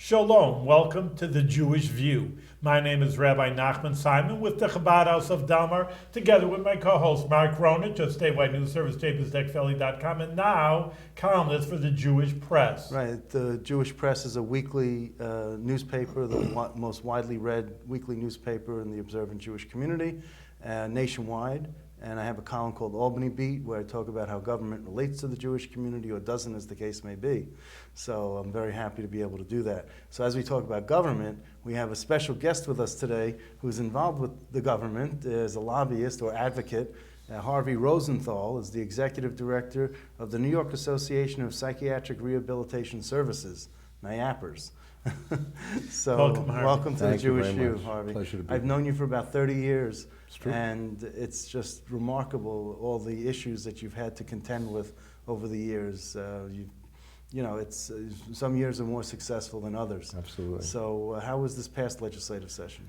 Shalom, welcome to the Jewish View. My name is Rabbi Nachman Simon with the Chabad House of Dalmar, together with my co-host Mark Ronich of statewide news service jbzdekfeli.com, and now columnist for the Jewish Press. Right, the Jewish Press is a weekly newspaper, the most widely read weekly newspaper in the observant Jewish community nationwide. And I have a column called Albany Beat where I talk about how government relates to the Jewish community, or doesn't, as the case may be. So I'm very happy to be able to do that. So as we talk about government, we have a special guest with us today who's involved with the government as a lobbyist or advocate. Harvey Rosenthal is the executive director of the New York Association of Psychiatric Rehabilitation Services, NYAPRS. So welcome to the Jewish View, Harvey. Pleasure to be I've here. known you for about 30 years. It's true. And it's just remarkable, all the issues that you've had to contend with over the years. It's some years are more successful than others. Absolutely. So how was this past legislative session?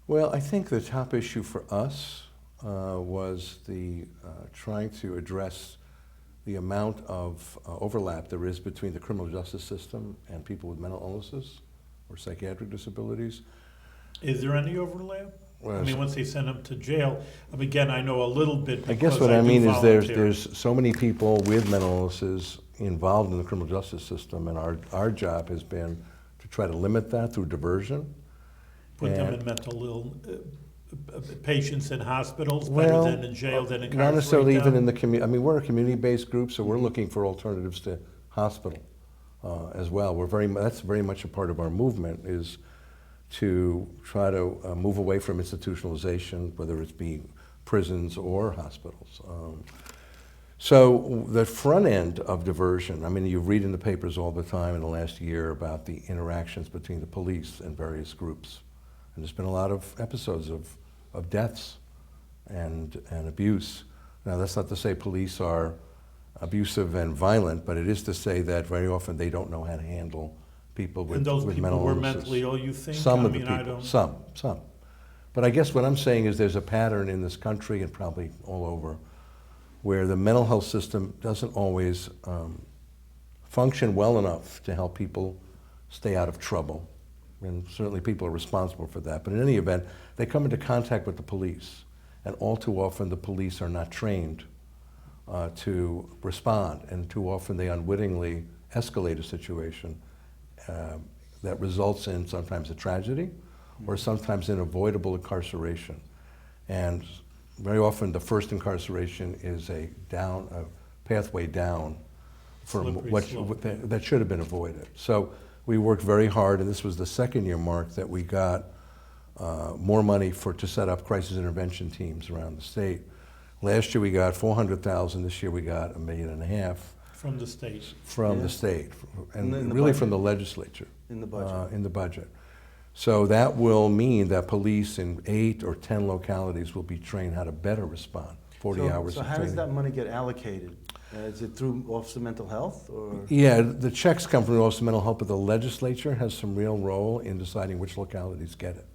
Well, I think the top issue for us was the trying to address the amount of overlap there is between the criminal justice system and people with mental illnesses or psychiatric disabilities. Is there any overlap? Well, I mean, once they send them to jail, again, I know a little bit I guess because what I do mean is volunteer. there's so many people with mental illnesses involved in the criminal justice system, and our job has been to try to limit that through diversion. Put them in mental ill patients in hospitals better than in jail, than incarcerate not necessarily them. even in the community. I mean, we're a community-based group, so we're looking for alternatives to hospital as well. That's very much a part of our movement, is to try to move away from institutionalization, whether it be prisons or hospitals. So the front end of diversion, I mean, you read in the papers all the time in the last year about the interactions between the police and various groups. And there's been a lot of episodes of deaths and abuse. Now, that's not to say police are abusive and violent, but it is to say that very often they don't know how to handle people with And those with people mental were illnesses. mentally ill, you think? Some I of the mean, I people, don't- some. But I guess what I'm saying is there's a pattern in this country and probably all over where the mental health system doesn't always function well enough to help people stay out of trouble. And certainly people are responsible for that. But in any event, they come into contact with the police. And all too often the police are not trained to respond. And too often they unwittingly escalate a situation that results in sometimes a tragedy or sometimes in avoidable incarceration. And very often the first incarceration is a pathway down from that should have been avoided. So we worked very hard, and this was the second year, Mark, that we got more money to set up crisis intervention teams around the state. Last year we got $400,000. This year we got $1.5 million. From the state. From the state, and In the really budget. from the legislature. In the budget. In the budget. So that will mean that police in 8 or 10 localities will be trained how to better respond. 40 hours So of how training. does that money get allocated? Is it through Office of Mental Health, or? Yeah, the checks come from the Office of Mental Health, but the legislature has some real role in deciding which localities get it.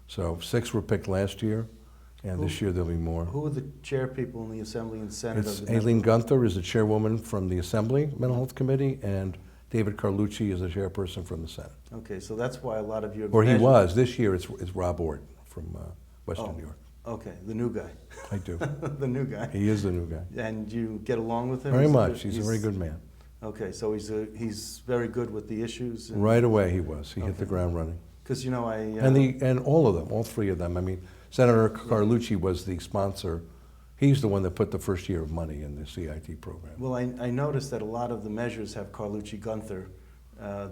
So 6 were picked last year, and this year there'll be more. Who are the chair people in the Assembly and Senate? It's of the Aileen Gunther is the chairwoman from the Assembly Mental Health Committee, and David Carlucci is the chairperson from the Senate. Okay, so that's why a lot of your Or he measures- was. This year it's Rob Ord from Western New York. Okay, the new guy. I do. The new guy. He is the new guy. And you get along with him? Very He's a much. good- He's a very good man. Okay, so he's very good with the issues. Right away he was. He hit the Okay. ground running. Because And all of them, all 3 of them. I mean, Senator Carlucci was the sponsor. He's the one that put the first year of money in the CIT program. well, I noticed that a lot of the measures have Carlucci Gunther.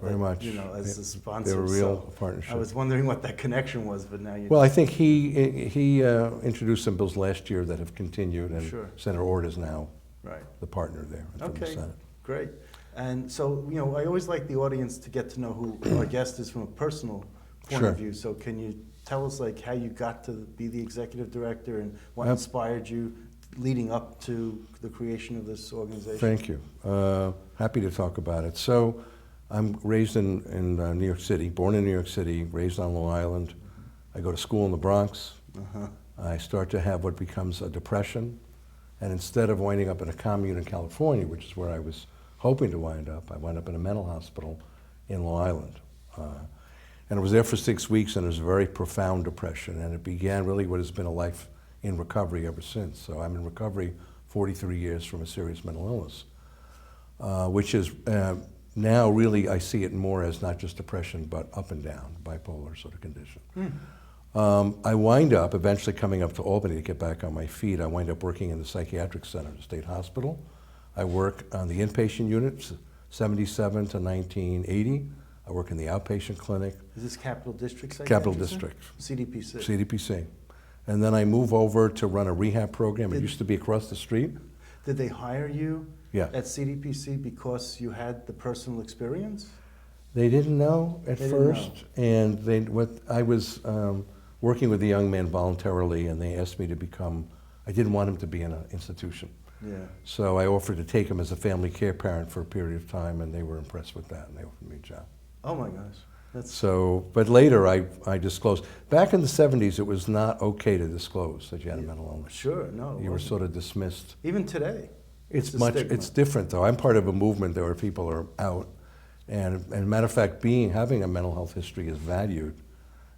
Very much. As the sponsor. They're a real so partnership. I was wondering what that connection was, but now you. Well, I think he introduced some bills last year that have continued, and Sure. Senator Ord is now Right. the partner there from the Okay, Senate. great. And so, I always like the audience to get to know who our guest is from a personal point Sure. of view. So can you tell us how you got to be the executive director and what Yep. inspired you leading up to the creation of this organization? Thank you. Happy to talk about it. So I'm raised in New York City, born in New York City, raised on Long Island. I go to school in the Bronx. I start to have what becomes a depression. And instead of winding up in a commune in California, which is where I was hoping to wind up, I wound up in a mental hospital in Long Island. And I was there for 6 weeks, and it was a very profound depression, and it began really what has been a life in recovery ever since. So I'm in recovery 43 years from a serious mental illness, which is now really I see it more as not just depression, but up and down, bipolar sort of condition. I wind up eventually coming up to Albany to get back on my feet. I wind up working in the Psychiatric Center at the State Hospital. I work on the inpatient units, 77 to 1980. I work in the outpatient clinic. Is this Capital District Psychiatric Capital Center? District. CDPC. CDPC. And then I move over to run a rehab program. It used to be across the street. Did they hire you Yeah. at CDPC because you had the personal experience? They didn't know at They didn't first, and I was working with a young man voluntarily, and they asked me to become. I didn't want him to be in an institution, Yeah. so I offered to take him as a family care parent for a period of time, and they were impressed with that, and they offered me a job. Oh my gosh. That's So, but later I disclosed. Back in the 70s, it was not okay to disclose that you had a mental illness. sure, no. it You were wasn't. sort of dismissed. Even today. It's a much. stigma. It's different though. I'm part of a movement there where people are out, and matter of fact, having a mental health history is valued.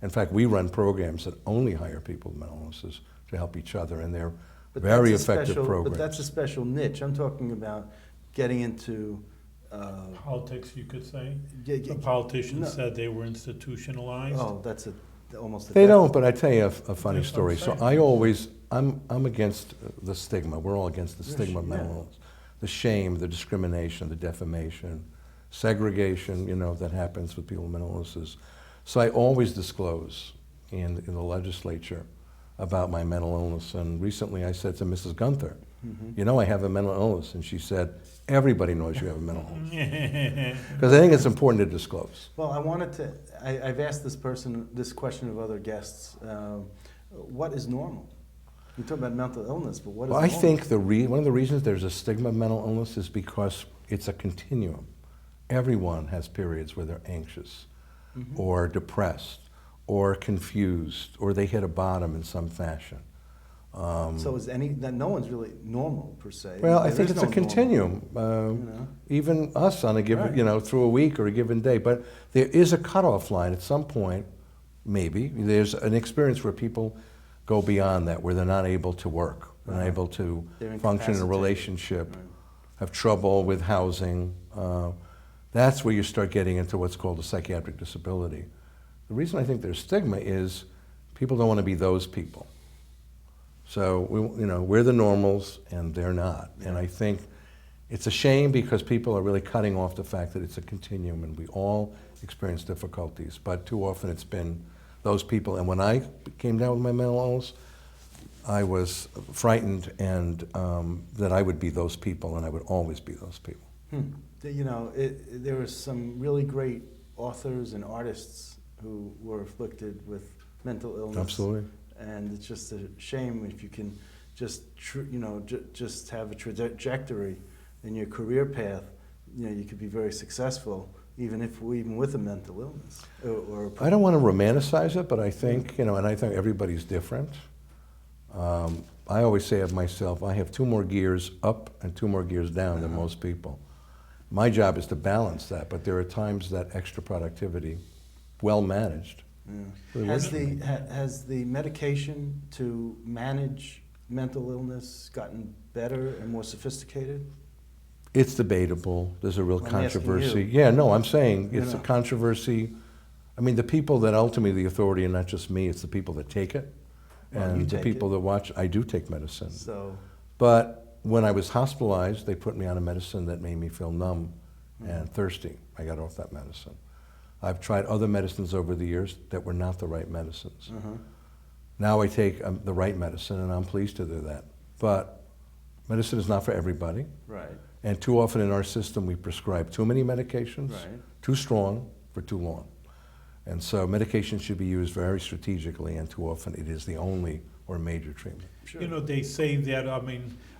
In fact, we run programs that only hire people with mental illnesses to help each other, and they're But very that's a effective special- programs. But that's a special niche. I'm talking about getting into. Politics, you could say. Yeah, The politicians no. said they were institutionalized. Oh, that's almost. They don't, but I tell you a funny That's what I'm story. So saying. I'm against the stigma. We're all against the stigma of mental yeah. illness, the shame, the discrimination, the defamation, segregation. That happens with people with mental illnesses. So I always disclose in the legislature about my mental illness. And recently I said to Mrs. Gunther, I have a mental illness. And she said, everybody knows you have a mental illness. Because I think it's important to disclose. Well, I wanted to. I've asked this question of other guests. What is normal? You talk about mental illness, but what is Well, I normal? think one of the reasons there's a stigma of mental illness is because it's a continuum. Everyone has periods where they're anxious or depressed or confused or they hit a bottom in some fashion. So is that no one's really normal per se? Well, I There think is it's a no normal, continuum. know? Even us on a given, Right. through a week or a given day. But there is a cutoff line at some point, maybe. There's an experience where people go beyond that, where they're not able to work, they're not able to They're function in a incapacitated. relationship, Right. have trouble with housing. That's where you start getting into what's called a psychiatric disability. The reason I think there's stigma is people don't want to be those people. So we're the normals and they're not. And I think it's a shame because people are really cutting off the fact that it's a continuum and we all experience difficulties. But too often it's been those people. And when I came down with my mental illness, I was frightened and that I would be those people and I would always be those people. There were some really great authors and artists who were afflicted with mental illness. Absolutely. And it's just a shame if you can just just have a trajectory in your career path. You could be very succuseful even with a mental illness. Or I don't want to romanticize it, but I think and I think everybody's different. I always say of myself, I have 2 more gears up and 2 more gears down than most people. My job is to balance that, but there are times that extra productivity, well managed. Really Has the medication to manage mental illness gotten better and more sophisticated? It's debatable. There's a real I'm asking controversy. you. Yeah, no, I'm saying it's a know. controversy. I mean, the people that ultimately the authority, and not just me, it's the people that take it. Well, you And the take people it. that watch, I do take medicine. So But when I was hospitalized, they put me on a medicine that made me feel numb and thirsty. I got off that medicine. I've tried other medicines over the years that were not the right medicines. Now I take the right medicine, and I'm pleased to do that. But medicine is not for everybody. right. And too often in our system, we prescribe too many medications, Right. too strong for too long. And so medication should be used very strategically, and too often it is the only or major treatment. Sure. They say that,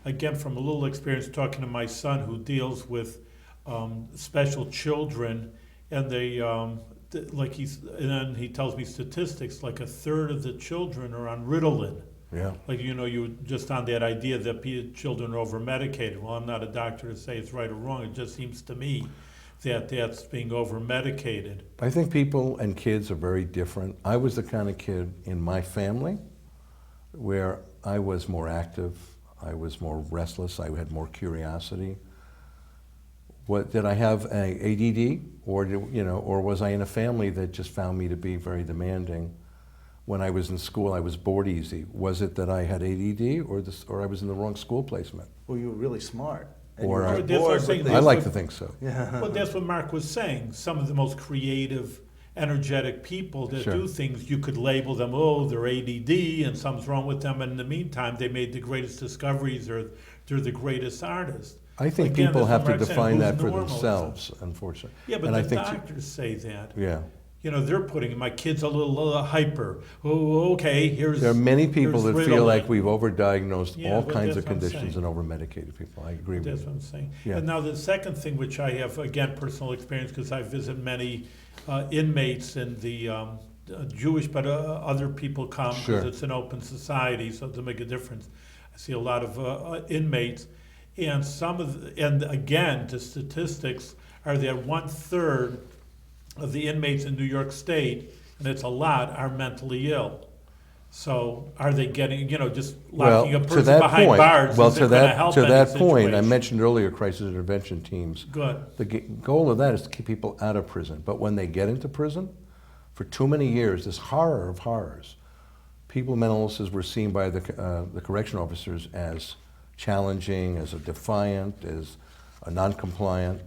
again, from a little experience talking to my son who deals with special children, and and then he tells me statistics, like 1/3 of the children are on Ritalin. Yeah. You were just on that idea that children are over-medicated. Well, I'm not a doctor to say it's right or wrong. It just seems to me that that's being over-medicated. I think people and kids are very different. I was the kind of kid in my family where I was more active, I was more restless, I had more curiosity. Did I have ADD, or or was I in a family that just found me to be very demanding? When I was in school, I was bored easy. Was it that I had ADD, or I was in the wrong school placement? Well, you were really smart. And Or you were I- That's what I'm saying. I like to think so. Yeah. Well, that's what Mark was saying. Some of the most creative, energetic people that Sure. do things, you could label them, oh, they're ADD and something's wrong with them. And in the meantime, they made the greatest discoveries, or they're the greatest artists. I think Again, people that's have what to Mark's saying, define who's that for normal? themselves, unfortunately. Yeah, but And I the think doctors say that. yeah. You know, they're putting, my kid's a little hyper. Oh, okay, here's. There are many people here's that feel like Ritalin. we've overdiagnosed Yeah, all but kinds that's of what I'm conditions saying. and overmedicated people. I agree That's with what you. I'm saying. Yeah. And now the second thing, which I have, again, personal experience, because I visit many inmates in the Jewish, but other people come because Sure. it's an open society, so to make a difference. I see a lot of inmates, and and again, the statistics are that 1/3 of the inmates in New York State, and it's a lot, are mentally ill. So are they getting, just locking a to person that behind point, bars well, isn't to going to that help to any that point, I situation. mentioned earlier crisis intervention teams. Good. The goal of that is to keep people out of prison. But when they get into prison, for too many years, this horror of horrors, people with mental illnesses were seen by the correction officers as challenging, as a defiant, as a non-compliant,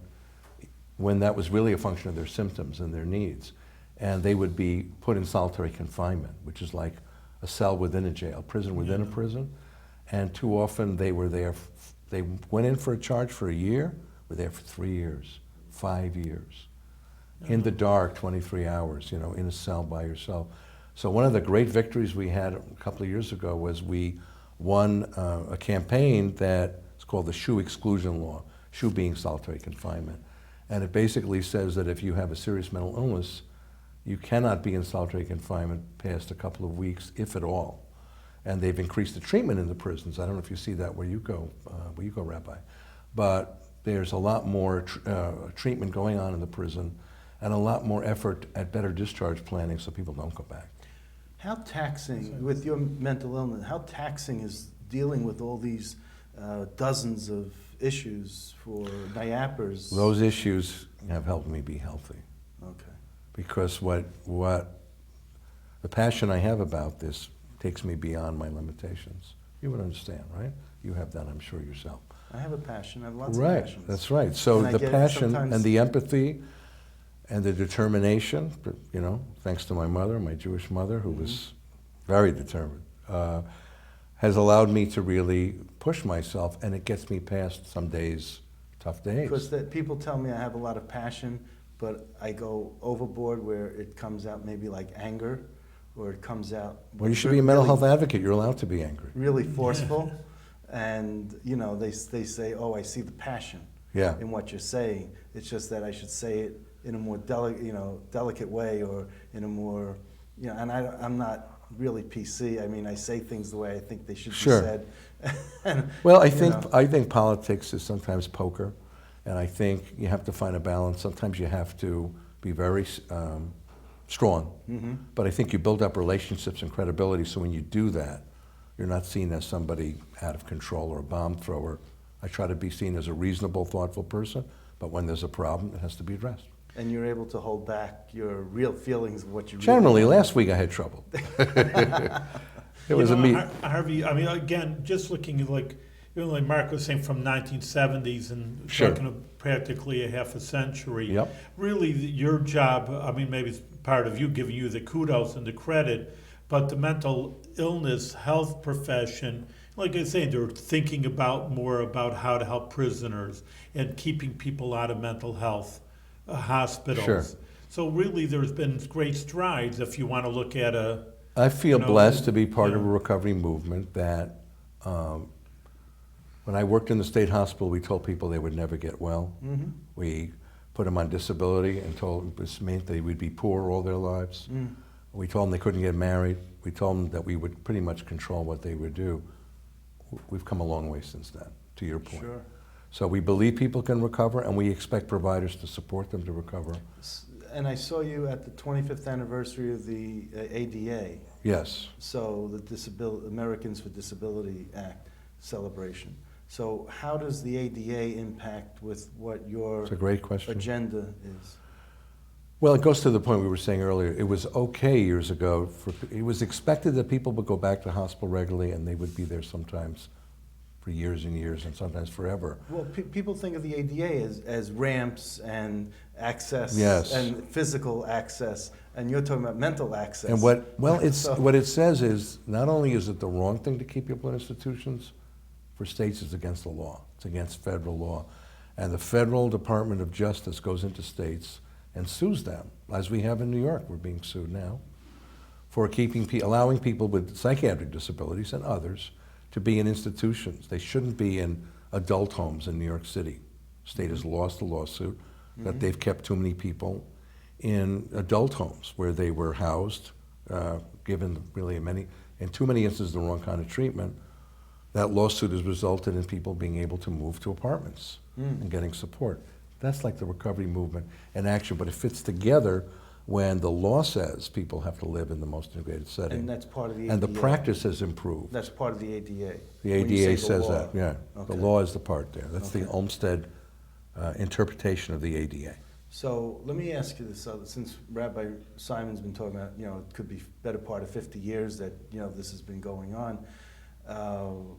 when that was really a function of their symptoms and their needs. And they would be put in solitary confinement, which is like a cell within a jail, prison within a prison. And too often they were there, they went in for a charge for a year, were there for 3 years, 5 years, in the dark, 23 hours, in a cell by yourself. So one of the great victories we had a couple of years ago was we won a campaign that's called the SHU exclusion law, SHU being solitary confinement. And it basically says that if you have a serious mental illness, you cannot be in solitary confinement past a couple of weeks, if at all. And they've increased the treatment in the prisons. I don't know if you see that where you go, Rabbi. But there's a lot more treatment going on in the prison, and a lot more effort at better discharge planning so people don't go back. How taxing, with your mental illness, how taxing is dealing with all these dozens of issues for NYAPRS? Those issues have helped me be healthy. Okay. Because what the passion I have about this takes me beyond my limitations. You would understand, right? You have that, I'm sure, yourself. I have a passion. I have lots of Right, passions. that's right. So And I the get passion sometimes- and the empathy and the determination, thanks to my mother, my Jewish mother, who was very determined, has allowed me to really push myself, and it gets me past some days, tough days. Because people tell me I have a lot of passion, but I go overboard where it comes out maybe like anger, or it comes out. Well, you should be a mental really- health advocate. You're allowed to be angry. Really forceful, and they say, "Oh, I see the passion Yeah. in what you're saying." It's just that I should say it in a more delicate way, or in a more, And I'm not really PC. I mean, I say things the way I think they should Sure. be said. And, Well, I you think politics is sometimes poker, and I think you have to find a balance. Sometimes you have to be very strong, but I think you build up relationships and credibility, so when you do that, you're not seen as somebody out of control or a bomb thrower. I try to be seen as a reasonable, thoughtful person, but when there's a problem, it has to be addressed. And you're able to hold back your real feelings of what you Generally, really want. last week I had trouble. It was a meet. Harvey, I mean, again, just looking at like Mark was saying from 1970s and Sure. talking of practically a half a century. Yep. Really, your job, I mean, maybe it's part of you giving you the kudos and the credit, but the mental illness health profession, like I say, they're thinking more about how to help prisoners and keeping people out of mental health hospitals. Sure. So really, there's been great strides if you want to look at a. I feel blessed to be part of a yeah. recovery movement that when I worked in the state hospital, we told people they would never get well. Mm-hmm. We put them on disability and told them it meant they would be poor all their lives. We told them they couldn't get married. We told them that we would pretty much control what they would do. We've come a long way since then, to your point. Sure. So we believe people can recover, and we expect providers to support them to recover. And I saw you at the 25th anniversary of the ADA. Yes. So the Americans with Disability Act celebration. So how does the ADA impact with what your It's a great question. agenda is? Well, it goes to the point we were saying earlier. It was okay years ago. It was expected that people would go back to hospital regularly, and they would be there sometimes for years and years, and sometimes forever. Well, people think of the ADA as ramps and access Yes. and physical access, and you're talking about mental access. And it's So- what it says is, not only is it the wrong thing to keep people in institutions, for states it's against the law. It's against federal law. And the Federal Department of Justice goes into states and sues them, as we have in New York. We're being sued now for allowing people with psychiatric disabilities and others to be in institutions. They shouldn't be in adult homes in New York City. State has lost a lawsuit that they've kept too many people in adult homes where they were housed, given really in too many instances, the wrong kind of treatment. That lawsuit has resulted in people being able to move to apartments and getting support. That's like the recovery movement in action, but it fits together when the law says people have to live in the most integrated setting. And that's part of the ADA. And the practice has improved. That's part of the ADA. The when you say ADA the says law. that, yeah. Okay. The law is the part there. That's the Okay. Olmsted interpretation of the ADA. So let me ask you this, since Rabbi Simon's been talking about, it could be better part of 50 years that, this has been going on,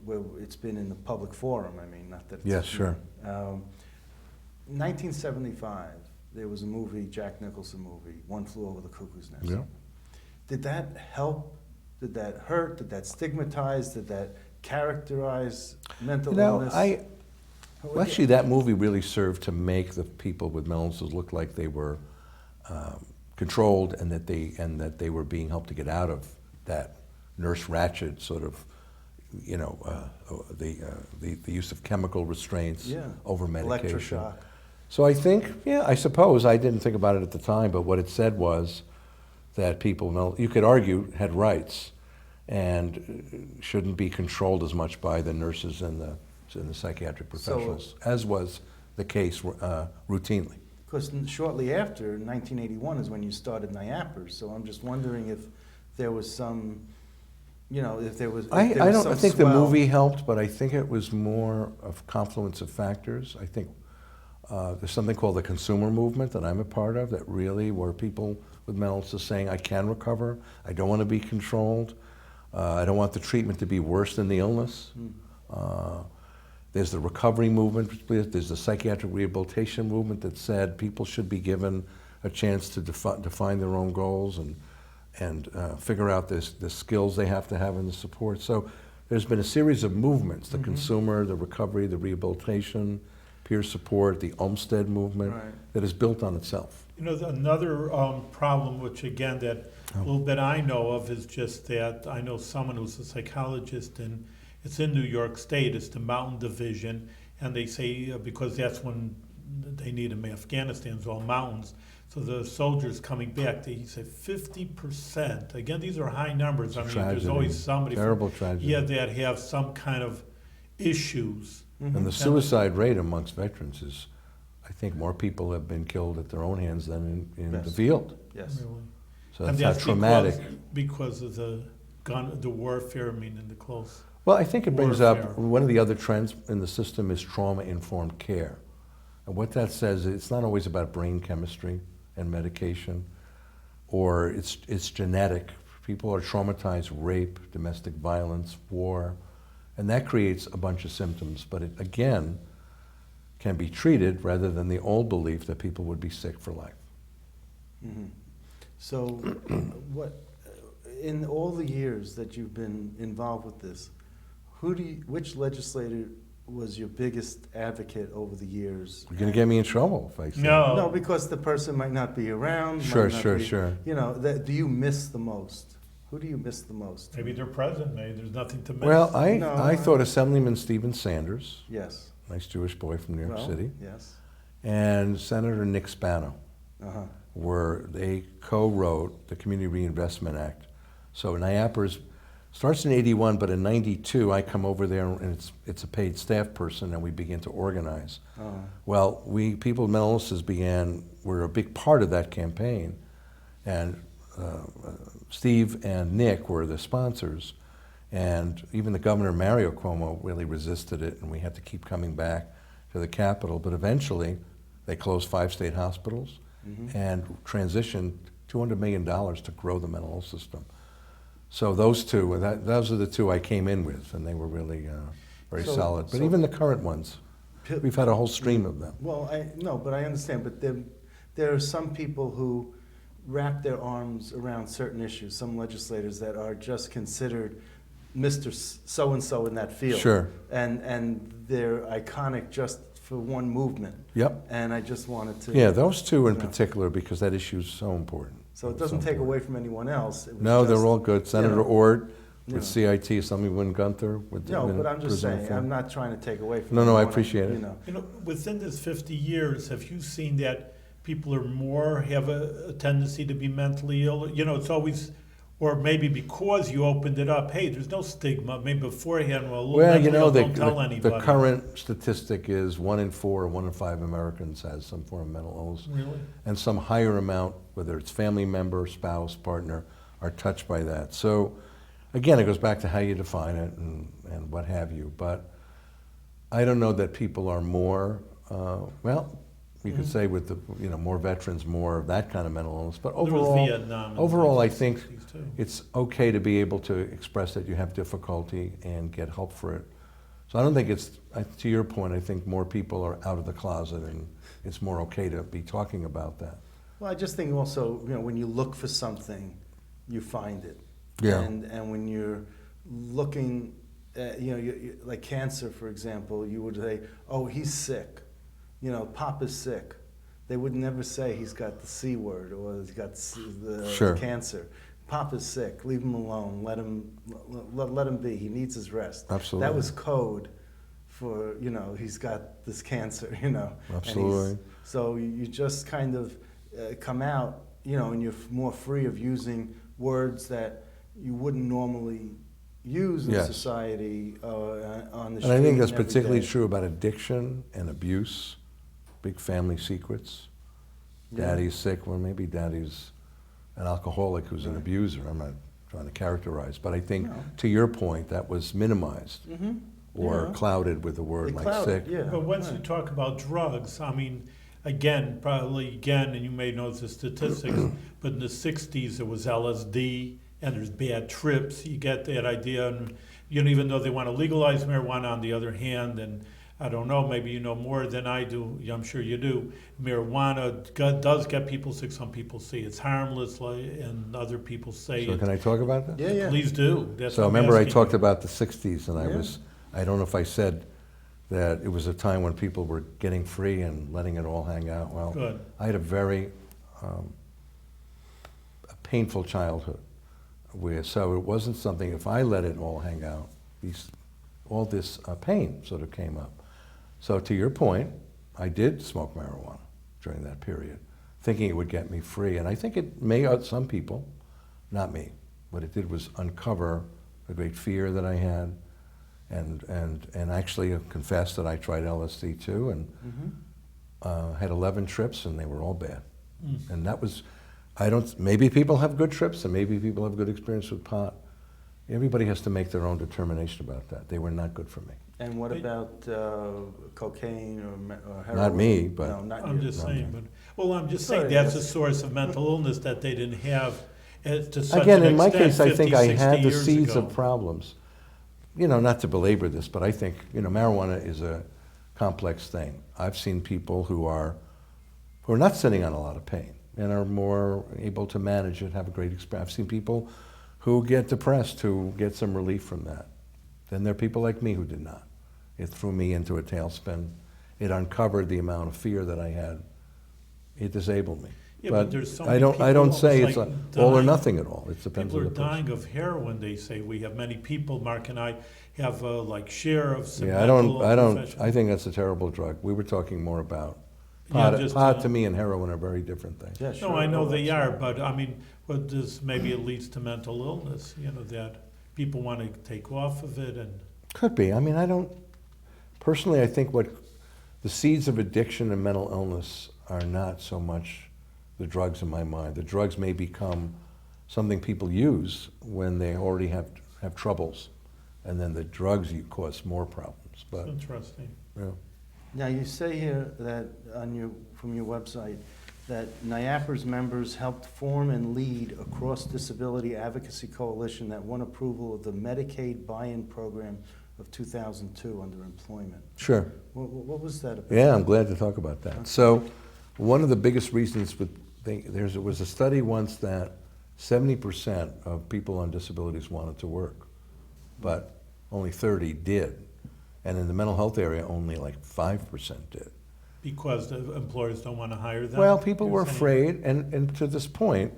where it's been in the public forum, not that it's... Yes, sure. 1975, there was a movie, Jack Nicholson movie, One Flew Over the Cuckoo's Nest. Yeah. Did that help? Did that hurt? Did that stigmatize? Did that characterize mental illness? Well, actually, that movie really served to make the people with mental illnesses look like they were controlled, and that they were being helped to get out of that Nurse Ratched sort of, the use of chemical restraints, over medication. Electroshock. So I think, I suppose I didn't think about it at the time, but what it said was that people, you could argue, had rights and shouldn't be controlled as much by the nurses and the psychiatric professionals, as was the case routinely. Because shortly after, 1981 is when you started NYAPRS, so I'm just wondering if there was some, if there was I don't think the swell. movie helped, but I think it was more of confluence of factors. I think there's something called the consumer movement that I'm a part of, that really were people with mental illness saying, I can recover, I don't want to be controlled, I don't want the treatment to be worse than the illness. There's the recovery movement, there's the psychiatric rehabilitation movement that said people should be given a chance to define their own goals and figure out the skills they have to have and the support. So there's been a series of movements, the consumer, the recovery, the rehabilitation, peer support, the Olmsted movement, that is built on itself. Another problem, which again, that little bit I know of, is just that I know someone who's a psychologist, and it's in New York State, it's the Mountain Division, and they say because that's when they need them in Afghanistan, it's all mountains. So the soldiers coming back, he said 50%. Again, these are high numbers. There's always somebody. Terrible tragedy. that have some kind of issues. And the suicide rate amongst veterans is, I think more people have been killed at their own hands than in the field. Yes. Really. So And that's how traumatic. Because of the warfare, the close. Well, I think it brings up, warfare. one of the other trends in the system is trauma-informed care. And what that says, it's not always about brain chemistry and medication, or it's genetic. People are traumatized, rape, domestic violence, war, and that creates a bunch of symptoms, but it, again, can be treated rather than the old belief that people would be sick for life. So, in all the years that you've been involved with this, which legislator was your biggest advocate over the years? You're going to get me in trouble if I say. No, because the person might not be around. Sure. Do you miss the most? Who do you miss the most? Maybe they're present. Maybe there's nothing to miss. Well, I thought Assemblyman Stephen Sanders, Yes. nice Jewish boy from New York City, Yes. and Senator Nick Spano, they co-wrote the Community Reinvestment Act. So NYAPRS Starts in 81, but in 92, I come over there, and it's a paid staff person, and we begin to organize. Oh. Well, people with mental illnesses were a big part of that campaign, and Steve and Nick were the sponsors, and even the governor, Mario Cuomo, really resisted it, and we had to keep coming back to the Capitol. But eventually, they closed 5 state hospitals and transitioned $200 million to grow the mental health system. So those are the two I came in with, and they were really very solid. But even the current ones, we've had a whole stream of them. Well, but I understand. But there are some people who wrap their arms around certain issues. Some legislators that are just considered Mr. So-and-so in that field. Sure. And they're iconic just for one movement. Yep. And I just wanted to. Yeah, those two in particular, because that issue is so important. So it doesn't take away from anyone else. No, they're all good. Senator Ord Yeah. with CIT, somebody win Gunther. No, but I'm just saying, I'm not trying to take away from No, I anyone, appreciate it. You know, within this 50 years, have you seen that people have a tendency to be mentally ill? You know, it's always, or maybe because you opened it up, hey, there's no stigma. Maybe beforehand, well, mentally ill, don't tell anybody. The current statistic is 1 in 4 or 1 in 5 Americans has some form of mental illness. Really? And some higher amount, whether it's family member, spouse, partner, are touched by that. So again, it goes back to how you define it and what have you. But I don't know that people are more, you could say with the, more veterans, more of that kind of mental illness. But There was overall, Vietnam in the overall, I think 1960s too. it's okay to be able to express that you have difficulty and get help for it. So I don't think to your point, I think more people are out of the closet, and it's more okay to be talking about that. Well, I just think also, when you look for something, you find it. Yeah. And when you're looking at, like cancer, for example, you would say, oh, he's sick. Papa's sick. They would never say he's got the C word or he's got the cancer. Papa's sick. Leave him alone. Let him be. He needs his rest. Absolutely. That was code for, he's got this cancer, Absolutely. So you just kind of come out, and you're more free of using words that you wouldn't normally use in society on the street. And I think that's every particularly day. true about addiction and abuse, big family secrets. Daddy's sick, well, maybe daddy's an alcoholic who's an abuser. I'm not trying to characterize, but I think to your point, that was minimized or clouded with a word like sick. Yeah. But once you talk about drugs, I mean, again, and you may know the statistics, but in the 60s there was LSD, and there's bad trips. You get that idea, and even though they want to legalize marijuana, on the other hand, and I don't know, maybe you know more than I do, I'm sure you do, marijuana does get people sick. Some people say it's harmless, and other people say So can I talk about that? Yeah. Please do. That's So what I'm remember I asking talked you. about the 60s, and I don't know if I said that it was a time when people were getting free and letting it all hang out. Well, Good. I had a very painful childhood. So it wasn't something, if I let it all hang out, all this pain sort of came up. So to your point, I did smoke marijuana during that period, thinking it would get me free. And I think it may some people, not me. What it did was uncover the great fear that I had, and actually confess that I tried LSD too, and had 11 trips, and they were all bad. And that was, maybe people have good trips, and maybe people have good experience with pot. Everybody has to make their own determination about that. They were not good for me. And what about cocaine or heroin? Not me, but No, not I'm you. just saying, I'm just Sorry, saying that's yes. a source of mental illness that they didn't have to such again, an in my extent case, I 50, think I 60 had the years seeds ago. of problems. Not to belabor this, but I think, marijuana is a complex thing. I've seen people who are not sitting on a lot of pain and are more able to manage it, have a great experience. I've seen people who get depressed, who get some relief from that. Then there are people like me who did not. It threw me into a tailspin. It uncovered the amount of fear that I had. It disabled me. Yeah, but there's so I many don't people say almost it's like all or dying. nothing at all. It depends People on are the person. dying of heroin, they say. We have many people, Mark and I, have share of some Yeah, I think that's a terrible drug. We were talking more about pot. Pot to me and heroin are very different things. Yeah, sure. No, I know Oh, they that's are, right. but maybe it leads to mental illness, that people want to take off of it and. Could be. I mean, personally, I think what the seeds of addiction and mental illness are not so much the drugs in my mind. The drugs may become something people use when they already have troubles, and then the drugs cause more problems. But Interesting. yeah. Now, you say here that from your website that NYAPRS members helped form and lead a cross-disability advocacy coalition that won approval of the Medicaid buy-in program of 2002 Underemployment. Sure. What was that about? Yeah, I'm glad to talk about that. So, one of the biggest reasons there was a study once that 70% of people on disabilities wanted to work, but only 30 did. And in the mental health area, only like 5% did. Because the employers don't want to hire them? Well, people were You're saying? afraid, and to this point,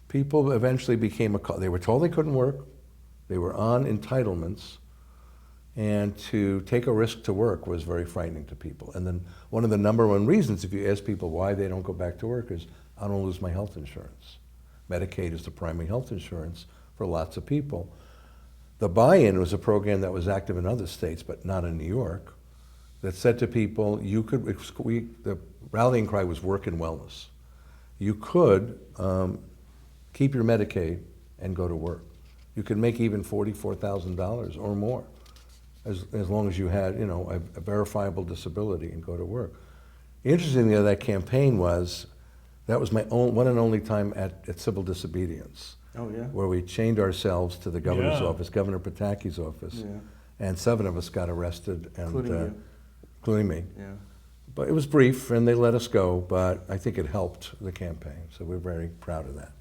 people eventually they were told they couldn't work, they were on entitlements, and to take a risk to work was very frightening to people. And then one of the number one reasons, if you ask people why they don't go back to work, is I don't lose my health insurance. Medicaid is the primary health insurance for lots of people. The buy-in was a program that was active in other states, but not in New York, that said to people, the rallying cry was work and wellness. You could keep your Medicaid and go to work. You could make even $44,000 or more, as long as you had, a verifiable disability and go to work. Interestingly, that campaign that was my one and only time at civil disobedience. Oh, yeah? Where we chained ourselves to the governor's Yeah. office, Governor Pataki's office, Yeah. and 7 of us got arrested, and Including you. including me. Yeah. But it was brief, and they let us go, but I think it helped the campaign, so we're very proud of that.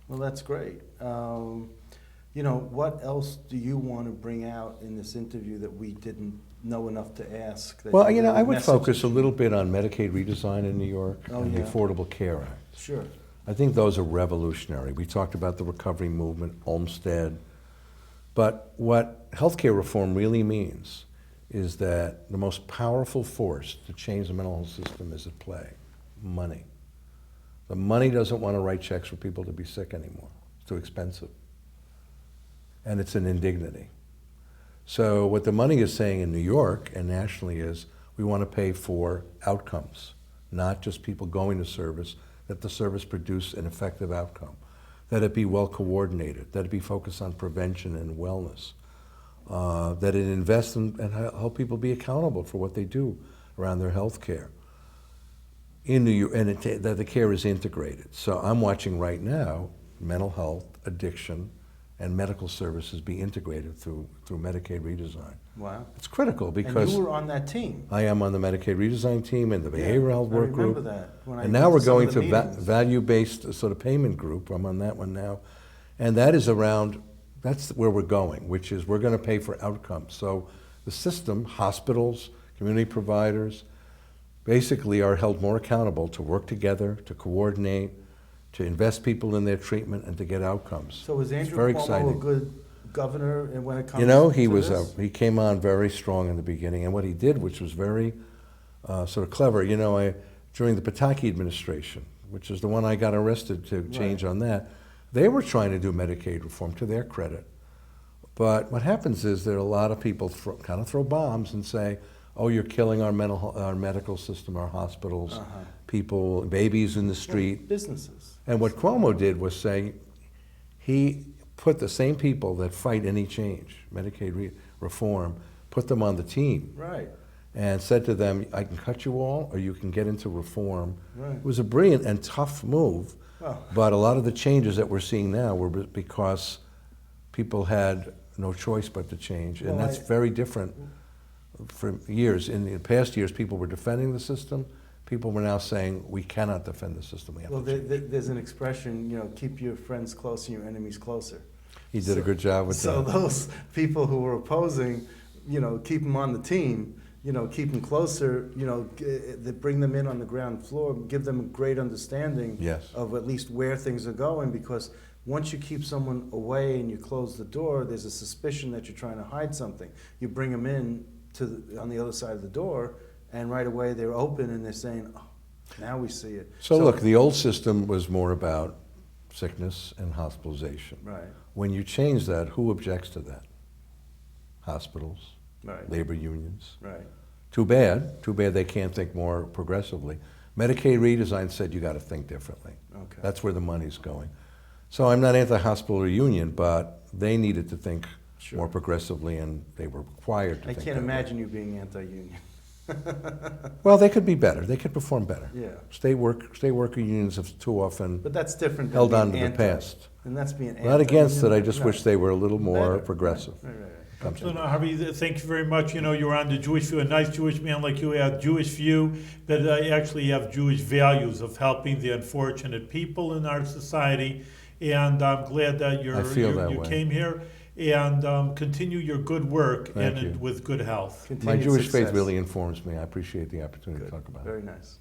Well, that's great. What else do you want to bring out in this interview that we didn't know enough to ask? Well, I would focus a little bit on Medicaid redesign in New York and the yeah. Affordable Care Act. Sure. I think those are revolutionary. We talked about the recovery movement, Olmstead, but what healthcare reform really means is that the most powerful force to change the mental health system is at play: money. The money doesn't want to write checks for people to be sick anymore. It's too expensive. And it's an indignity. So what the money is saying in New York and nationally is we want to pay for outcomes, not just people going to service, that the service produce an effective outcome, that it be well coordinated, that it be focused on prevention and wellness, that it invest in and help people be accountable for what they do around their health care. In New York, and that the care is integrated. So I'm watching right now mental health, addiction, and medical services be integrated through Medicaid redesign. Wow. It's critical because And you were on that team. I am on the Medicaid redesign team and the behavioral health work group. I remember that. When I And now went we're to some going of the to meetings. value-based sort of payment group. I'm on that one now. And that's where we're going, which is we're going to pay for outcomes. So the system, hospitals, community providers, basically are held more accountable to work together, to coordinate, to invest people in their treatment, and to get outcomes. So was It's Andrew very Cuomo exciting. a good governor when it comes to this? He came on very strong in the beginning, and what he did, which was very sort of clever, during the Pataki administration, which is the one I got arrested to change on that, they were trying to do Medicaid reform, to their credit. But what happens is that a lot of people kind of throw bombs and say, oh, you're killing our medical system, our hospitals, people, babies in the street. Businesses. And what Cuomo did was say, he put the same people that fight any change, Medicaid reform, put them on the team. Right. And said to them, I can cut you all, or you can get into reform. Right. It was a brilliant and tough move, Well. but a lot of the changes that we're seeing now were because people had no choice but to change. And Well, that's very different from years. In the past years, people were defending the system. People were now saying, we cannot defend the system. We have Well, to change. there's an expression, keep your friends close and your enemies closer. He did a good job with So that. those people who were opposing, keep them on the team, keep them closer, bring them in on the ground floor, give them a great understanding Yes. of at least where things are going, because once you keep someone away and you close the door, there's a suspicion that you're trying to hide something. You bring them in on the other side of the door, and right away they're open and they're saying, oh, now we see it. So look, the old system was more about sickness and hospitalization. Right. When you change that, who objects to that? Hospitals, Right. labor unions. Right. Too bad they can't think more progressively. Medicaid redesign said you got to think differently. Okay. That's where the money's going. So I'm not anti-hospital or union, but they needed to think Sure. more progressively, and they were required to I think can't that way. imagine you being anti-union. Well, they could be better. They could perform better. Yeah. State worker unions have too often But that's different than held being on to the anti. past. And that's being anti. Not against it, I Right. just wish they were a little more Better. progressive. Right. So now, Harvey, thank you very much. You know, you're on the Jewish View. A nice Jewish man like you have Jewish view, but actually have Jewish values of helping the unfortunate people in our society. And I'm glad that I feel that you way. came here, and continue your good work Thank and you. with good health. My Continued Jewish success. faith really informs me. I appreciate the opportunity Good. to talk about it. Very nice.